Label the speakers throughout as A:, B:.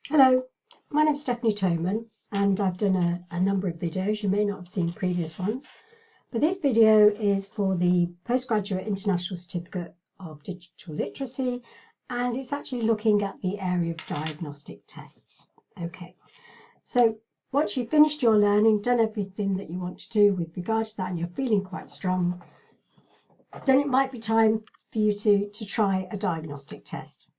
A: Hello, my name's Stephanie Toman and I've done a number of videos. You may not have seen previous ones, but this video is for the Postgraduate International Certificate of Digital Literacy, and it's actually looking at the area of diagnostic tests. Okay, so once you've finished your learning, done everything that you want to do with regard to that, and you're feeling quite strong, then it might be time for you to try a diagnostic test.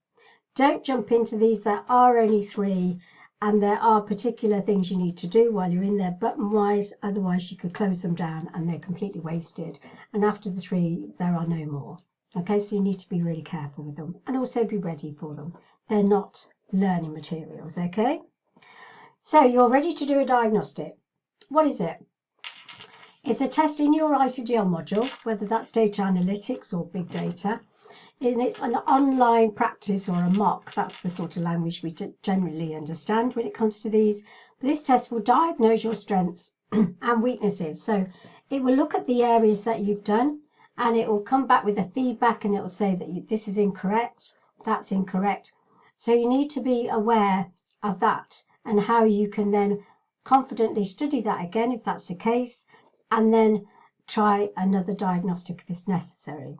A: Don't jump into these. There are only 3, and there are particular things you need to do while you're in there button-wise, otherwise you could close them down and they're completely wasted. And after the 3, there are no more. Okay, so you need to be really careful with them and also be ready for them. They're not learning materials, okay? So you're ready to do a diagnostic. What is it? It's a test in your ICDL module, whether that's data analytics or big data. And it's an online practice or a mock. That's the sort of language we generally understand when it comes to these. But this test will diagnose your strengths and weaknesses. So it will look at the areas that you've done, and it will come back with a feedback, and it will say that this is incorrect, that's incorrect. So you need to be aware of that and how you can then confidently study that again if that's the case, and then try another diagnostic if it's necessary.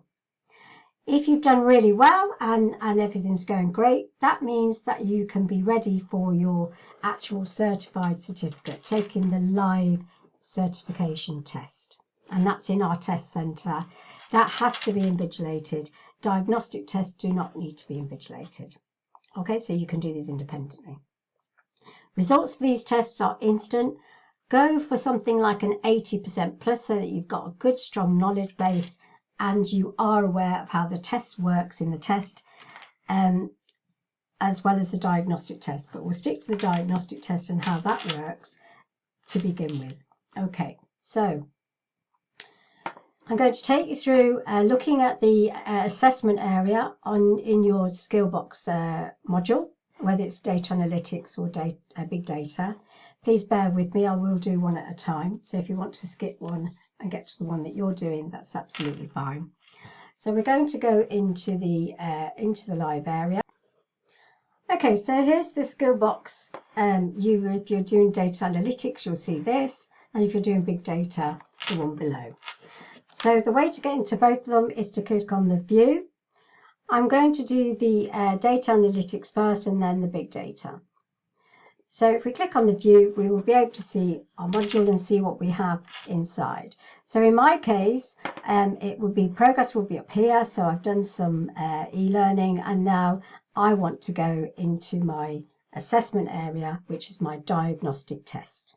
A: If you've done really well and everything's going great, that means that you can be ready for your actual certified certificate, taking the live certification test. And that's in our test centre. That has to be invigilated. Diagnostic tests do not need to be invigilated. Okay, so you can do these independently. Results for these tests are instant. Go for something like an 80% plus so that you've got a good, strong knowledge base and you are aware of how the test works in the test, as well as the diagnostic test. But we'll stick to the diagnostic test and how that works to begin with. Okay, so I'm going to take you through looking at the assessment area in your skill box module, whether it's data analytics or big data. Please bear with me, I will do one at a time. So if you want to skip one and get to the one that you're doing, that's absolutely fine. So we're going to go into the live area. Okay, so here's the skill box. If you're doing data analytics, you'll see this, and if you're doing big data, the one below. So the way to get into both of them is to click on the view. I'm going to do the data analytics first and then the big data. So if we click on the view, we will be able to see our module and see what we have inside. So in my case, it would be progress will be up here. So I've done some e-learning, and now I want to go into my assessment area, which is my diagnostic test.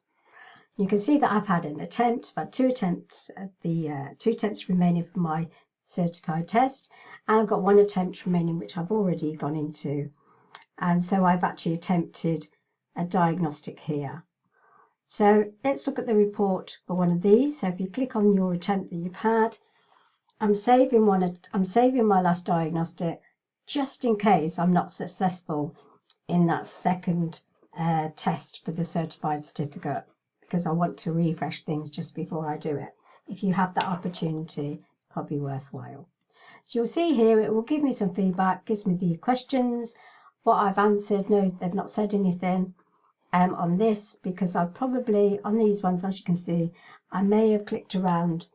A: You can see that I've had an attempt. I've had 2 attempts at the 2 attempts remaining for my certified test, and I've got 1 attempt remaining, which I've already gone into. And so I've actually attempted a diagnostic here. So let's look at the report for one of these. So if you click on your attempt that you've had, I'm saving my last diagnostic just in case I'm not successful in that second test for the certified certificate, because I want to refresh things just before I do it. If you have that opportunity, it's probably worthwhile. So you'll see here it will give me some feedback, gives me the questions, what I've answered. No, they've not said anything on this, because I've probably, on these ones, as you can see, I may have clicked around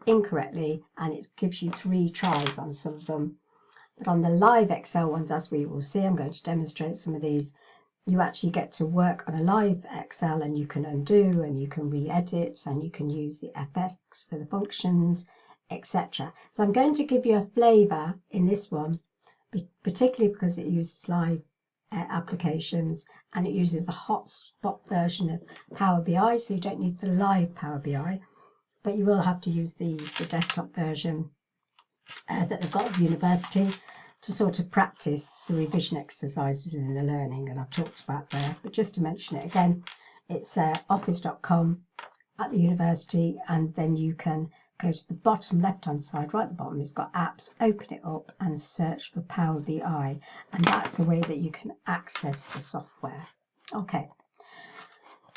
A: incorrectly, and it gives you 3 tries on some of them. But on the live Excel ones, as we will see, I'm going to demonstrate some of these, you actually get to work on a live Excel, and you can undo and you can re-edit and you can use the FX for the functions, etc. So I'm going to give you a flavour in this one, particularly because it uses live applications and it uses the hotspot version of Power BI, so you don't need the live Power BI, but you will have to use the desktop version that they've got at the university to sort of practice the revision exercises within the learning, and I've talked about there. But just to mention it again, it's office.com at the university, and then you can go to the bottom left hand side, right at the bottom, it's got apps, open it up and search for Power BI, and that's a way that you can access the software. Okay,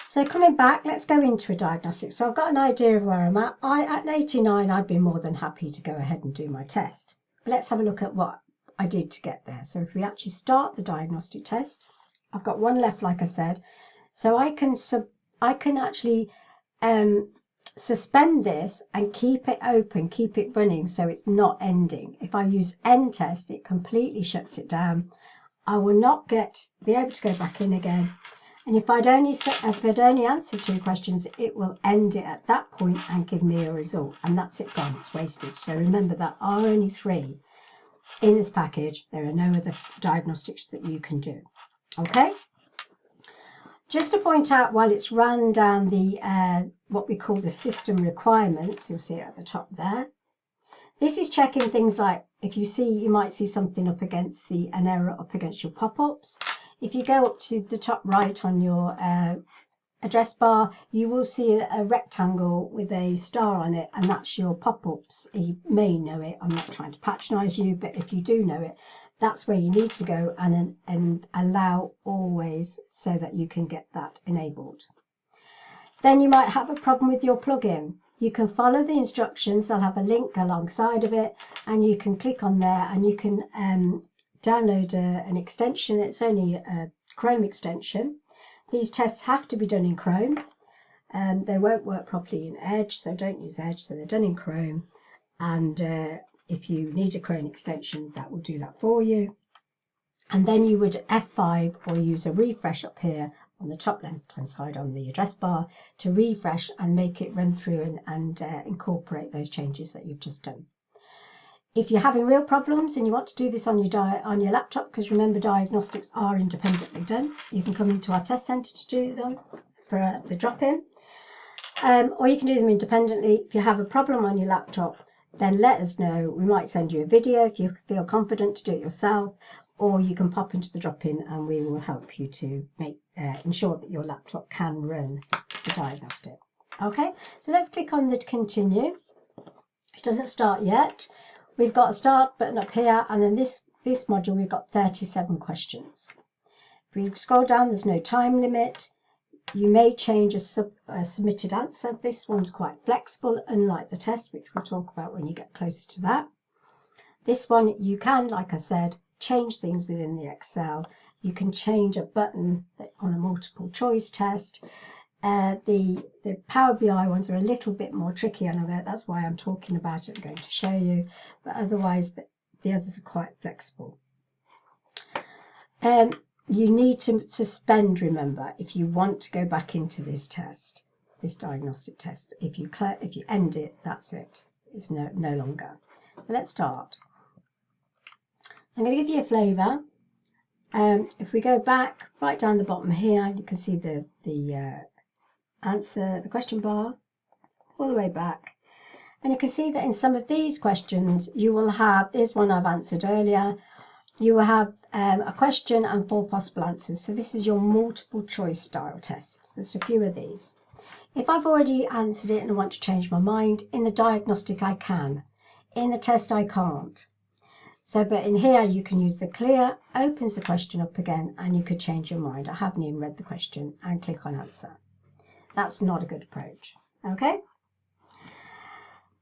A: so coming back, let's go into a diagnostic. So I've got an idea of where I'm at. At 89, I'd be more than happy to go ahead and do my test. But let's have a look at what I did to get there. So if we actually start the diagnostic test, I've got one left, like I said, so I can actually suspend this and keep it open, keep it running, so it's not ending. If I use end test, it completely shuts it down. I will not be able to go back in again. And if I'd only answered 2 questions, it will end it at that point and give me a result, and that's it gone. It's wasted. So remember, there are only 3 in this package. There are no other diagnostics that you can do. Okay. Just to point out, while it's run down the what we call the system requirements, you'll see it at the top there. This is checking things like, if you might see something up against an error up against your pop-ups. If you go up to the top right on your address bar, you will see a rectangle with a star on it, and that's your pop-ups. You may know it. I'm not trying to patronize you, but if you do know it, that's where you need to go and allow always, so that you can get that enabled. Then you might have a problem with your plugin. You can follow the instructions. They'll have a link alongside of it, and you can click on there and you can download an extension. It's only a Chrome extension. These tests have to be done in Chrome, and they won't work properly in Edge, so don't use Edge. So they're done in Chrome, and if you need a Chrome extension, that will do that for you. And then you would F5 or use a refresh up here on the top left hand side on the address bar to refresh and make it run through and incorporate those changes that you've just done. If you're having real problems and you want to do this on your laptop, because remember, diagnostics are independently done, you can come into our test centre to do them for the drop-in, or you can do them independently. If you have a problem on your laptop, then let us know. We might send you a video if you feel confident to do it yourself, or you can pop into the drop-in and we will help you to ensure that your laptop can run the diagnostic. Okay, so let's click on the continue. It doesn't start yet. We've got a start button up here, and then this module we've got 37 questions. If we scroll down, there's no time limit. You may change a submitted answer. This one's quite flexible, unlike the test, which we'll talk about when you get closer to that. This one, you can, like I said, change things within the Excel. You can change a button on a multiple choice test. The Power BI ones are a little bit more tricky. I know that's why I'm talking about it. I'm going to show you, but otherwise the others are quite flexible. You need to suspend, remember, if you want to go back into this test, this diagnostic test. If you end it, that's it. It's no longer. So let's start. So I'm going to give you a flavour. If we go back right down the bottom here, you can see the answer, the question bar, all the way back. And you can see that in some of these questions, you will have, there's one I've answered earlier, you will have a question and 4 possible answers. So this is your multiple choice style test. There's a few of these. If I've already answered it and I want to change my mind, in the diagnostic I can. In the test I can't. So, but in here you can use the clear, opens the question up again, and you could change your mind. I haven't even read the question, and click on answer. That's not a good approach. Okay.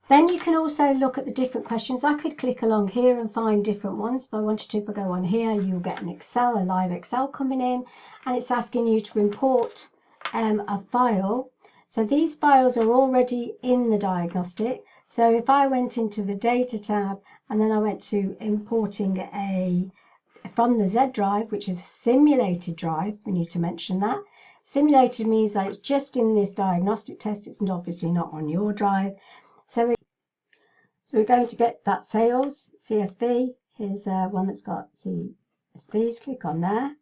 A: Then you can also look at the different questions. I could click along here and find different ones. If I wanted to, if I go on here, you'll get an Excel, a live Excel coming in, and it's asking you to import a file. So these files are already in the diagnostic. So if I went into the data tab and then I went to importing from the Z drive, which is a simulated drive, we need to mention that. Simulated means that it's just in this diagnostic test. It's obviously not on your drive. So we're going to get that sales, CSV. Here's one that's got CSVs. Click on there.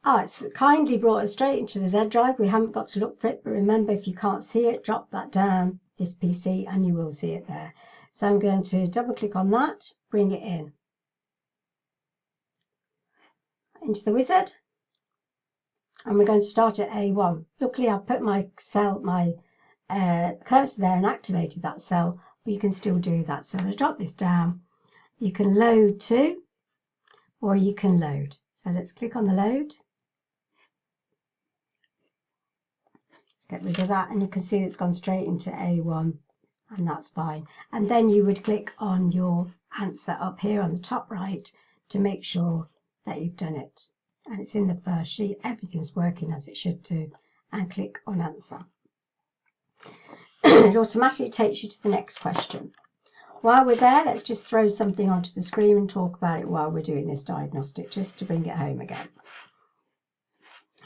A: It's kindly brought us straight into the Z drive. We haven't got to look for it, but remember, if you can't see it, drop that down this PC and you will see it there. So I'm going to double click on that, bring it in into the wizard, and we're going to start at A1. Luckily, I've put my cursor there and activated that cell, but you can still do that. So I'm going to drop this down. You can load to, or you can load. So let's click on the load. Let's get rid of that, and you can see it's gone straight into A1, and that's fine. And then you would click on your answer up here on the top right to make sure that you've done it. and it's in the first sheet. Everything's working as it should do, and click on answer. It automatically takes you to the next question. While we're there, let's just throw something onto the screen and talk about it while we're doing this diagnostic, just to bring it home again.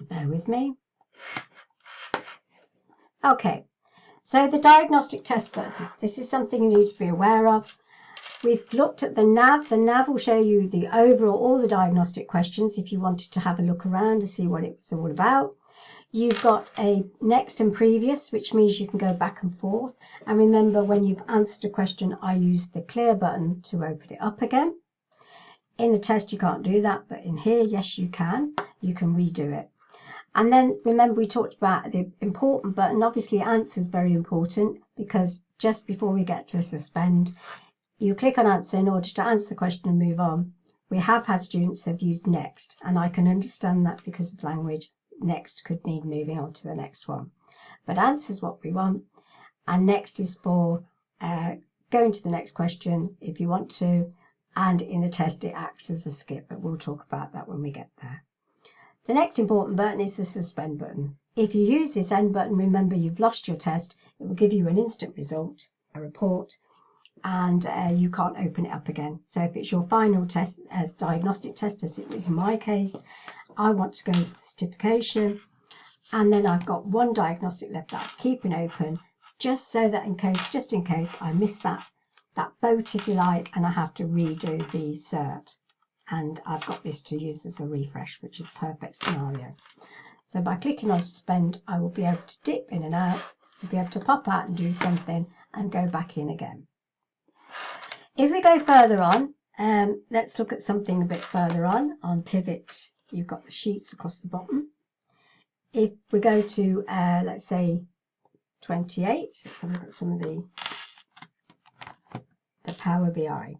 A: Bear with me. Okay, so the diagnostic test buttons. This is something you need to be aware of. We've looked at the nav. The nav will show you the overall, all the diagnostic questions if you wanted to have a look around to see what it's all about. You've got a next and previous, which means you can go back and forth. And remember, when you've answered a question, I use the clear button to open it up again. In the test, you can't do that, but in here, yes, you can. You can redo it. And then remember, we talked about the important button. Obviously, answer is very important, because just before we get to suspend, you click on answer in order to answer the question and move on. We have had students who have used next, and I can understand that because of language. Next could mean moving on to the next one. But answer is what we want, and next is for going to the next question if you want to, and in the test it acts as a skip, but we'll talk about that when we get there. The next important button is the suspend button. If you use this end button, remember you've lost your test. It will give you an instant result, a report, and you can't open it up again. So if it's your final test as diagnostic test, as it was in my case, I want to go for the certification, and then I've got one diagnostic left that I'm keeping open, just so that just in case I miss that boat, if you like, and I have to redo the cert. And I've got this to use as a refresh, which is a perfect scenario. So by clicking on suspend, I will be able to dip in and out, I'll be able to pop out and do something and go back in again. If we go further on, let's look at something a bit further on pivot. You've got the sheets across the bottom. If we go to, let's say, 28, let's have a look at some of the Power BI.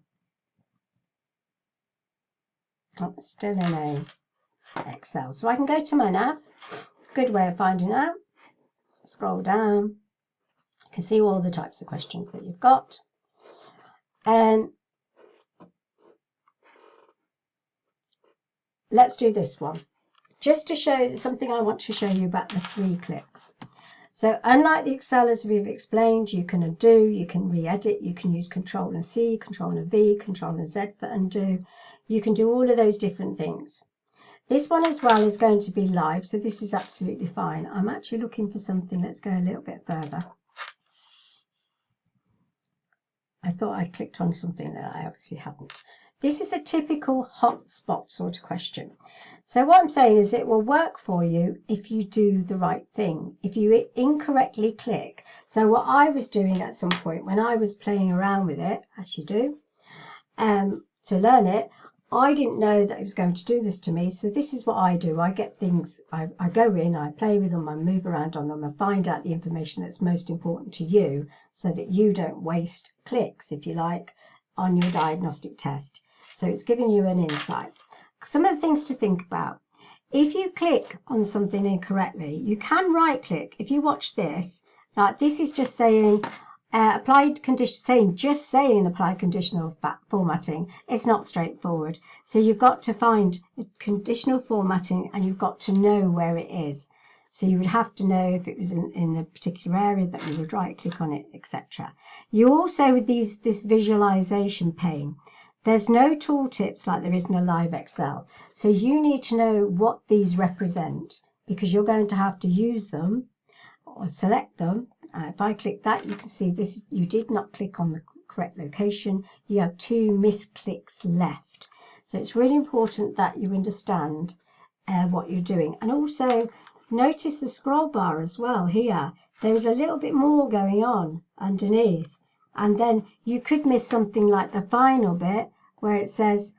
A: Oh, still in a Excel. So I can go to my nav. Good way of finding out. Scroll down. You can see all the types of questions that you've got. Let's do this one. Just to show something I want to show you about the 3 clicks. So unlike the Excel, as we've explained, you can undo, you can re-edit, you can use Control and C, Control and V, Control and Z for undo. You can do all of those different things. This one as well is going to be live, so this is absolutely fine. I'm actually looking for something. Let's go a little bit further. I thought I clicked on something that I obviously hadn't. This is a typical hotspot sort of question. So what I'm saying is it will work for you if you do the right thing. If you incorrectly click. So what I was doing at some point when I was playing around with it, as you do, to learn it, I didn't know that it was going to do this to me. So this is what I do. I get things, I go in, I play with them, I move around on them, and find out the information that's most important to you so that you don't waste clicks, if you like, on your diagnostic test. So it's giving you an insight. Some of the things to think about. If you click on something incorrectly, you can right click. If you watch this, like this is just saying applied condition, just saying applied conditional formatting. It's not straightforward. So you've got to find conditional formatting and you've got to know where it is. So you would have to know if it was in a particular area that you would right click on it, etc. You also, with this visualization pane, there's no tooltips like there is in a live Excel. So you need to know what these represent because you're going to have to use them or select them. If I click that, you can see this. You did not click on the correct location. You have 2 misclicks left. So it's really important that you understand what you're doing. And also notice the scroll bar as well here. There is a little bit more going on underneath. And then you could miss something like the final bit where it says,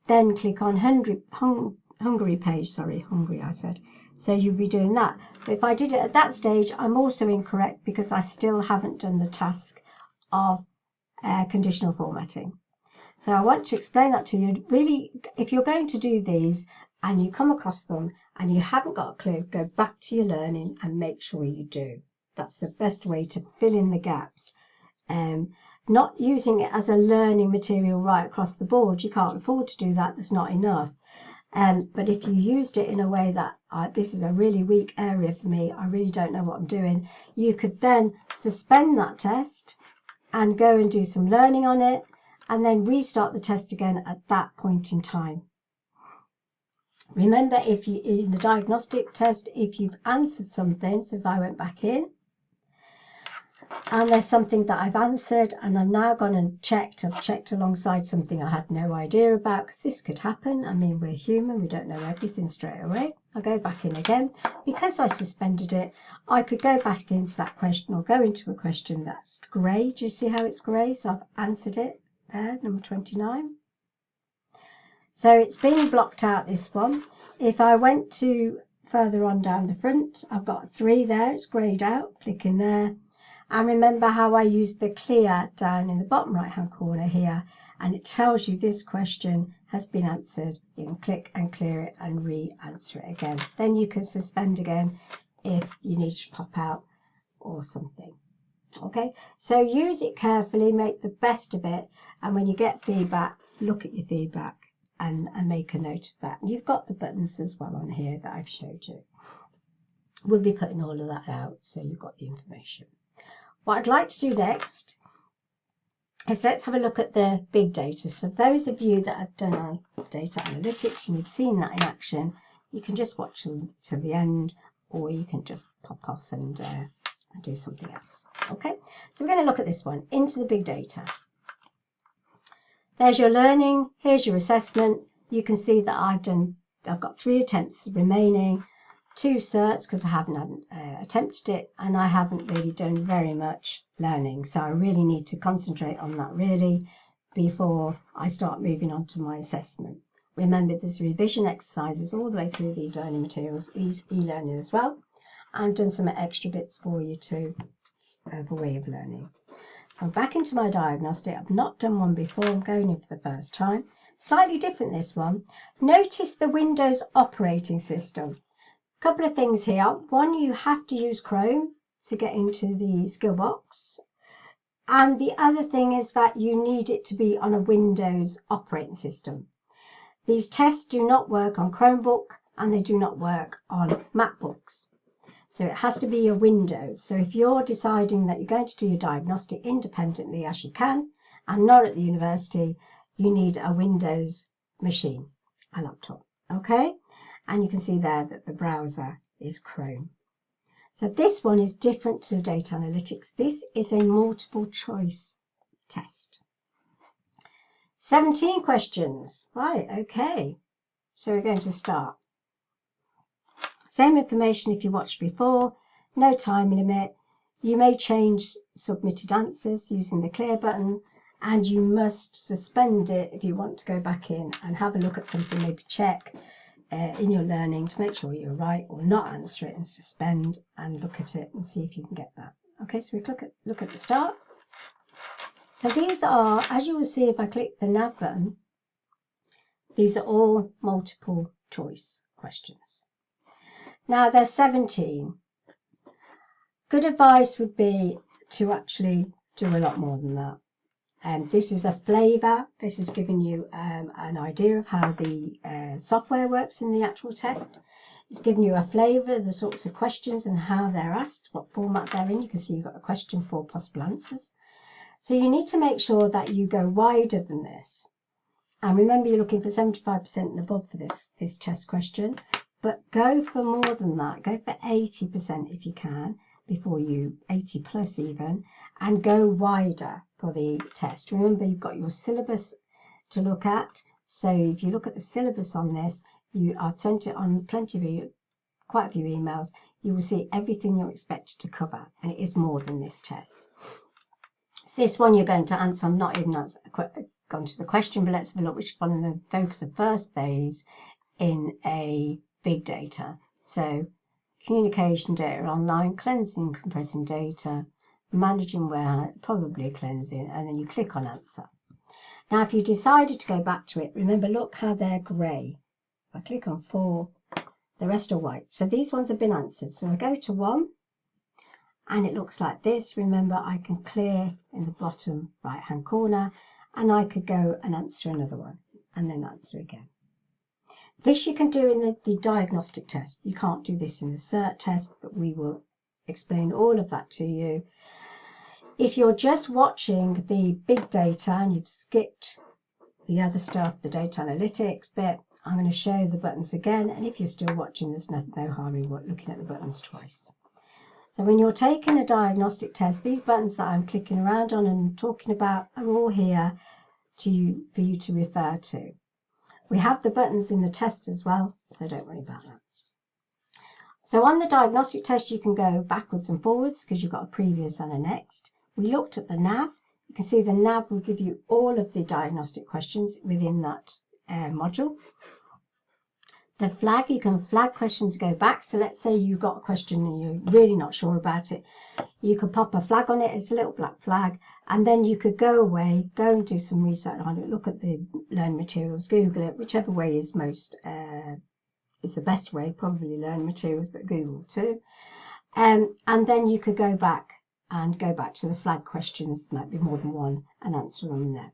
A: then click on Hungary page. Sorry, Hungary I said. So you'll be doing that. But if I did it at that stage, I'm also incorrect because I still haven't done the task of conditional formatting. So I want to explain that to you. Really, if you're going to do these and you come across them and you haven't got a clue, go back to your learning and make sure you do. That's the best way to fill in the gaps. Not using it as a learning material right across the board. You can't afford to do that. That's not enough. But if you used it in a way that this is a really weak area for me, I really don't know what I'm doing, you could then suspend that test and go and do some learning on it, and then restart the test again at that point in time. Remember, if you in the diagnostic test, if you've answered something, so if I went back in and there's something that I've answered and I've now gone and I've checked alongside something I had no idea about, because this could happen. I mean, we're human, we don't know everything straight away. I go back in again. Because I suspended it, I could go back into that question or go into a question that's grey. Do you see how it's grey? So I've answered it there, number 29. So it's been blocked out, this one. If I went to further on down the front, I've got 3 there, it's greyed out, click in there. And remember how I used the clear down in the bottom right hand corner here, and it tells you this question has been answered. You can click and clear it and re-answer it again. Then you can suspend again if you need to pop out or something. Okay, so use it carefully, make the best of it, and when you get feedback, look at your feedback and make a note of that. And you've got the buttons as well on here that I've showed you. We'll be putting all of that out so you've got the information. What I'd like to do next is let's have a look at the big data. So those of you that have done data analytics and you've seen that in action, you can just watch till the end, or you can just pop off and do something else. Okay, so we're going to look at this one, into the big data. There's your learning, here's your assessment. You can see that I've got 3 attempts remaining, 2 certs because I haven't attempted it, and I haven't really done very much learning. So I really need to concentrate on that really before I start moving on to my assessment. Remember, there's revision exercises all the way through these learning materials, e-learning as well. I've done some extra bits for you too of a way of learning. So I'm back into my diagnostic. I've not done one before. I'm going in for the first time. Slightly different, this one. Notice the Windows operating system. Couple of things here. One, you have to use Chrome to get into the skill box. And the other thing is that you need it to be on a Windows operating system. These tests do not work on Chromebook and they do not work on MacBooks. So it has to be a Windows. So if you're deciding that you're going to do your diagnostic independently as you can and not at the university, you need a Windows machine, a laptop. Okay? And you can see there that the browser is Chrome. So this one is different to data analytics. This is a multiple choice test. 17 questions. Right, okay. So we're going to start. Same information if you watched before, no time limit. You may change submitted answers using the clear button, and you must suspend it if you want to go back in and have a look at something, maybe check in your learning to make sure you're right, or not answer it and suspend and look at it and see if you can get that. Okay, so we look at the start. So these are, as you will see if I click the nav button, these are all multiple choice questions. Now there's 17. Good advice would be to actually do a lot more than that. And this is a flavour. This is giving you an idea of how the software works in the actual test. It's giving you a flavour of the sorts of questions and how they're asked, what format they're in. You can see you've got a question, 4 possible answers. So you need to make sure that you go wider than this. And remember, you're looking for 75% and above for this test question. But go for more than that. Go for 80% if you can, 80 plus even, and go wider for the test. Remember, you've got your syllabus to look at. So if you look at the syllabus on this, I've sent it on quite a few emails. You will see everything you're expected to cover, and it is more than this test. So this one you're going to answer. I'm not even gone to the question, but let's have a look which one of the focus of first phase in a big data. So communication data online, cleansing, compressing data, managing warehouse, probably cleansing, and then you click on answer. Now if you decided to go back to it, remember, look how they're grey. If I click on 4, the rest are white. So these ones have been answered. So I go to 1 and it looks like this. Remember, I can clear in the bottom right hand corner and I could go and answer another one and then answer again. This you can do in the diagnostic test. You can't do this in the cert test, but we will explain all of that to you. If you're just watching the big data and you've skipped the other stuff, the data analytics bit, I'm going to show the buttons again. And if you're still watching, there's no harm in looking at the buttons twice. So when you're taking a diagnostic test, these buttons that I'm clicking around on and talking about are all here for you to refer to. We have the buttons in the test as well, so don't worry about that. So on the diagnostic test, you can go backwards and forwards because you've got a previous and a next. We looked at the nav. You can see the nav will give you all of the diagnostic questions within that module. The flag, you can flag questions to go back. So let's say you've got a question and you're really not sure about it. You could pop a flag on it. It's a little black flag. And then you could go away, go and do some research on it, look at the learning materials, Google it, whichever way is most, is the best way, probably learn materials, but Google too. And then you could go back to the flag questions, might be more than one, and answer them there.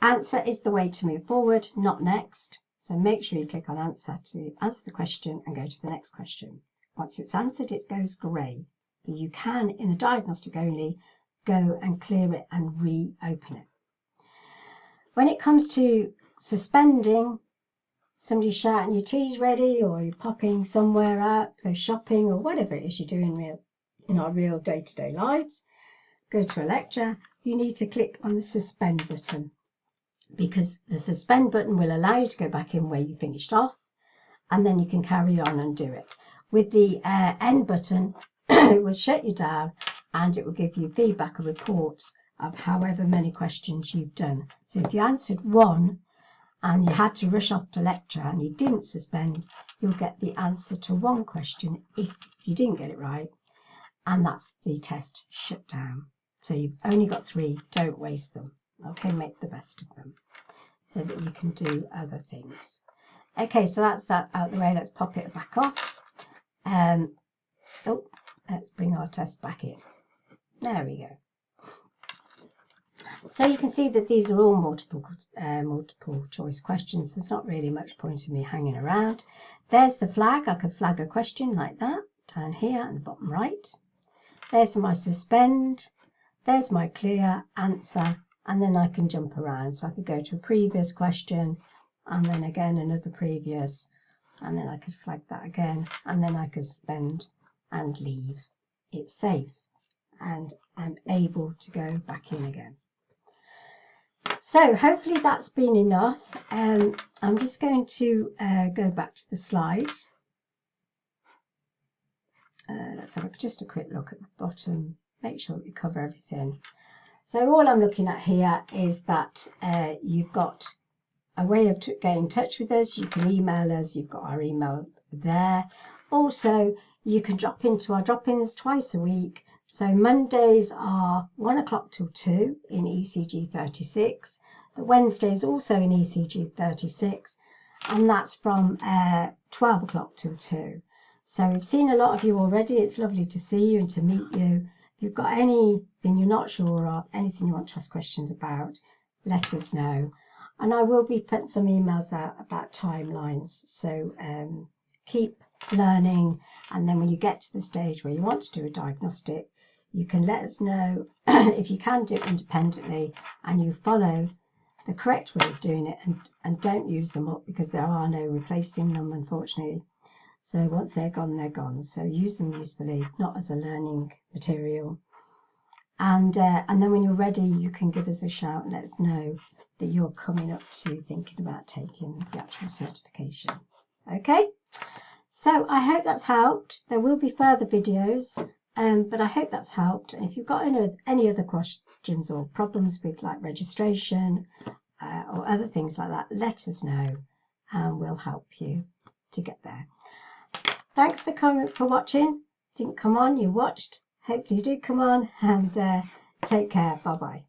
A: Answer is the way to move forward, not next. So make sure you click on answer to answer the question and go to the next question. Once it's answered, it goes grey. But you can, in the diagnostic only, go and clear it and reopen it. When it comes to suspending, somebody shouting your tea's ready, or you're popping somewhere out, go shopping, or whatever it is you do in our real day-to-day lives, go to a lecture, you need to click on the suspend button, because the suspend button will allow you to go back in where you finished off, and then you can carry on and do it. With the end button, it will shut you down, and it will give you feedback or reports of however many questions you've done. So if you answered one and you had to rush off to lecture and you didn't suspend, you'll get the answer to one question if you didn't get it right, and that's the test shut down. So you've only got 3, don't waste them. Okay, make the best of them so that you can do other things. Okay, so that's that out the way. Let's pop it back off. Let's bring our test back in. There we go. So you can see that these are all multiple choice questions. There's not really much point in me hanging around. There's the flag. I could flag a question like that down here at the bottom right. There's my suspend. There's my clear, answer, and then I can jump around. So I could go to a previous question, and then again another previous, and then I could flag that again, and then I could suspend and leave. It's safe, and I'm able to go back in again. So hopefully that's been enough. I'm just going to go back to the slides. Let's have just a quick look at the bottom, make sure we cover everything. So all I'm looking at here is that you've got a way of getting in touch with us. You can email us, you've got our email there. Also, you can drop into our drop-ins twice a week. So Mondays are 1 o'clock till 2 in ECG 36. The Wednesdays also in ECG 36, and that's from 12 o'clock till 2. So we've seen a lot of you already. It's lovely to see you and to meet you. If you've got anything you're not sure of, anything you want to ask questions about, let us know. And I will be putting some emails out about timelines. So keep learning, and then when you get to the stage where you want to do a diagnostic, you can let us know if you can do it independently and you follow the correct way of doing it, and don't use them up, because there are no replacing them, unfortunately. So once they're gone, they're gone. So use them usefully, not as a learning material. And then when you're ready, you can give us a shout and let us know that you're coming up to thinking about taking the actual certification. Okay, so I hope that's helped. There will be further videos, but I hope that's helped. And if you've got any other questions or problems with like registration or other things like that, let us know and we'll help you to get there. Thanks for watching. Didn't come on, you watched. Hopefully you did come on, and take care. Bye bye.